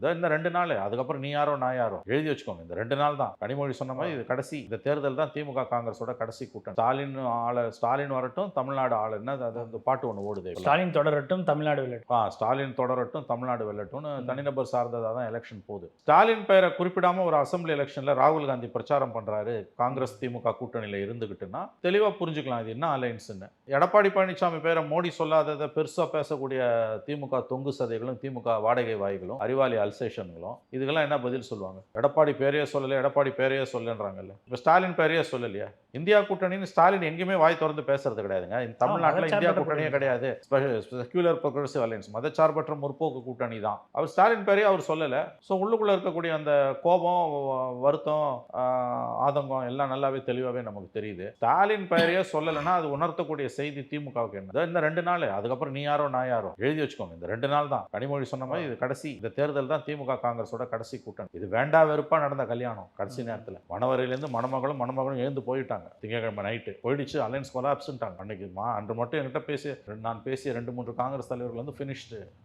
இந்த 2 நாள் அதுக்கப்புறம் நீ யாரோ நான் யாரோ எழுதி வச்சுக்கோங்க. இந்த 2 நாள் தான். கனிமொழி சொன்ன மாதிரி இது கடைசி. இந்த தேர்தல் தான் திமுக காங்கிரஸோட கடைசி கூட்டம். ஸ்டாலின் வரட்டும், தமிழ்நாடு ஆள என்ன அது அந்த பாட்டு ஒண்ணு ஓடுதே. ஸ்டாலின் தொடரட்டும், தமிழ்நாடு வெல்லட்டும். ஸ்டாலின் தொடரட்டும், தமிழ்நாடு வெல்லட்டும்னு தனிநபர் சார்ந்ததா தான் எலெக்ஷன் போகுது. ஸ்டாலின் பெயரை குறிப்பிடாம ஒரு அசெம்பிளி எலெக்ஷன்ல ராகுல் காந்தி பிரச்சாரம் பண்றாரு. காங்கிரஸ் திமுக கூட்டணியில இருந்துகிட்டுன்னா தெளிவா புரிஞ்சுக்கலாம் இது என்ன அலைன்ஸ்னு. எடப்பாடி பழனிசாமி பேரை மோடி சொல்லாததை பெருசா பேசக்கூடிய திமுக தொங்கு சதைகளும், திமுக வாடகை வாய்களும், அறிவாளி அல்சேஷன்களும் இதுக்கெல்லாம் என்ன பதில் சொல்லுவாங்க? எடப்பாடி பேரையே சொல்லல, எடப்பாடி பேரையே சொல்லன்றாங்கல்ல. இப்ப ஸ்டாலின் பேரையே சொல்லலையா? இந்தியா கூட்டணின்னு ஸ்டாலின் எங்கேயுமே வாய் திறந்து பேசுறது கிடையாதுங்க. இந்த தமிழ்நாட்டில் இந்தியா கூட்டணியே கிடையாது. செக்யூலர் ப்ரோக்ரசிவ் அலையன்ஸ், மதச்சார்பற்ற முற்போக்கு கூட்டணி தான். அவர் ஸ்டாலின் பேரையே அவர் சொல்லல. ஸோ உள்ளுக்குள்ள இருக்கக்கூடிய அந்த கோபம், வருத்தம், ஆதங்கம் எல்லாம் நல்லாவே தெளிவாகவே நமக்கு தெரியுது. ஸ்டாலின் பெயரையே சொல்லலைன்னா அது உணர்த்தக்கூடிய செய்தி திமுகவுக்கு என்ன? இந்த 2 நாள் அதுக்கப்புறம் நீ யாரோ நான் யாரோ எழுதி வச்சுக்கோங்க. இந்த 2 நாள் தான். கனிமொழி சொன்ன மாதிரி இது கடைசி. இந்த தேர்தல் தான் திமுக காங்கிரஸோட கடைசி கூட்டம். இது வேண்டா வெறுப்பா நடந்த கல்யாணம். கடைசி நேரத்தில் மணவரையிலேருந்து மணமகளும் எழுந்து போயிட்டாங்க. திங்கட்கிழமை நைட்டு போயிடுச்சு. அலைன்ஸ் கொலாப்ஸ்ன்ட்டாங்க. அன்னைக்கு அன்று மட்டும் என்கிட்ட நான் பேசிய 2-3 காங்கிரஸ் தலைவர்கள் வந்து ஃபினிஷ்டு